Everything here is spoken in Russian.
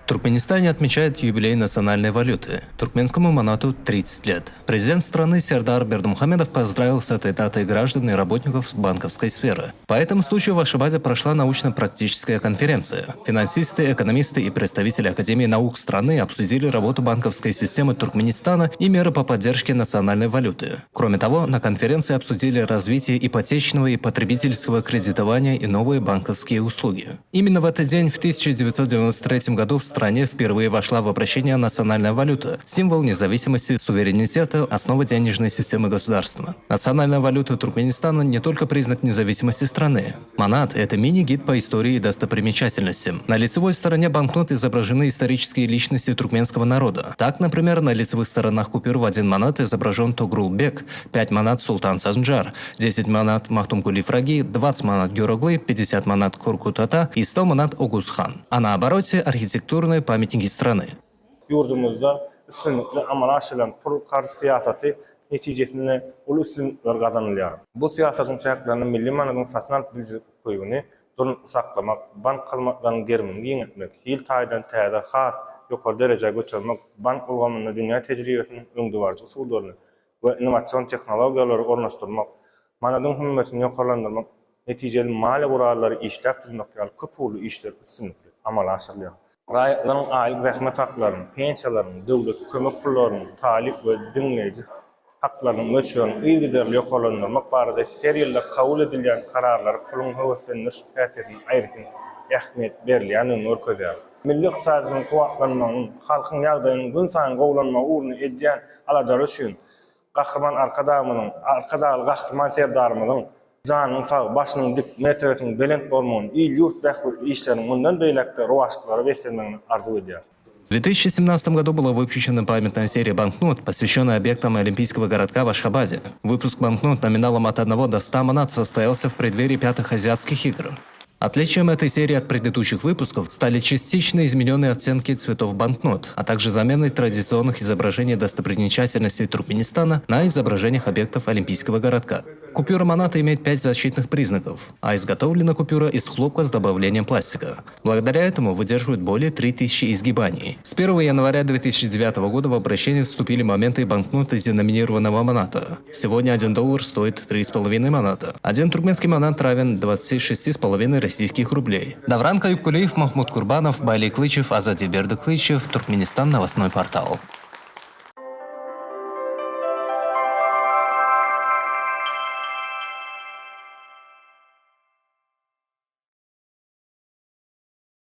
Туркменистане отмечает юбилей национальной валюты. Туркменскому манату 30 лет. Президент страны Сердар Бердымухамедов поздравил с этой датой граждан и работников банковской сферы. По этому случаю в Ашхабаде прошла научно-практическая конференция. Финансисты, экономисты и представители Академии наук страны обсудили работу банковской системы Туркменистана и меры по поддержке национальной валюты. Кроме того, на конференции обсудили развитие ипотечного и потребительского кредитования и новые банковские услуги. Именно в этот день в 1993 году в стране впервые вошла в обращение национальная валюта, символ независимости, суверенитета, основа денежной системы государства. Национальная валюта Туркменистана не только признак независимости страны. Манат – это мини-гид по истории и достопримечательностям. На лицевой стороне банкнот изображены исторические личности туркменского народа. Так, например, на лицевых сторонах купюр в 1 манат изображен Тогрулбек, 5 манат Султан Санджар, 10 манат Махтумкули Фраги, 20 манат Гюроглы, 50 манат Коркут-Ата и 100 манат Огузхан. А на обороте – архитектурные памятники страны. Yurdumuzda üstünlükle amal aşılan pul karşı siyaseti neticesinde ulu üstünlükler kazanılıyor. Bu siyasetin çayaklarını milli manadın satın alıp bilgi koyunu durun saklamak, bank kazmaklarının gerimini yönetmek, hil taydan tayda khas yukarı dereceye götürmek, bank ulgamında dünya tecrübesinin öngüvarcı usullarını ve inovasyon teknolojiyaları ornaştırmak, manadın hümmetini yukarılandırmak, neticeli mali kuralları işlep bilmek yani köpüğlü işler üstünlükle amal aşılıyor. Rayetlerin aylık zahmet haklarının, pensiyalarının, devlet kömek pullarının, talip ve dinleyici haklarının ölçüyorunu ilgiderli yokolandırmak barada her yılda kabul edilen kararlar pulun heveslenir şüphesinin ayrıtın ehmiyet verilen örközer. Milli iqtisadının kuvvetlenmenin, halkın yağdayının gün sayın kovlanma uğrunu ediyen aladar üçün, kahraman arkadağlı kahraman sevdarımızın canın sağ, başının dik, mertebesinin belent olmanın, il yurt bekli işlerin bundan beylekte rovaşlıkları beslenmeni arzu ediyor. В 2017 году была выпущена памятная серия банкнот, посвященная объектам Олимпийского городка в Ашхабаде. Выпуск банкнот номиналом от 1 до 100 манат состоялся в преддверии 5-х азиатских игр. Отличием этой серии от предыдущих выпусков стали частично измененные оттенки цветов банкнот, а также заменой традиционных изображений достопримечательностей Туркменистана на изображениях объектов Олимпийского городка. Купюра маната имеет 5 защитных признаков, а изготовлена купюра из хлопка с добавлением пластика. Благодаря этому выдерживает более 3000 изгибаний. С 1 января 2009 года в обращение вступили моменты банкноты деноминированного маната. Сегодня $1 стоит 3,5 маната. Один туркменский манат равен 26,5 российских рублей. Давран Каюбкулиев, Махмуд Курбанов, Байлей Клычев, Азадиль Бердыклычев, Туркменистан, новостной портал.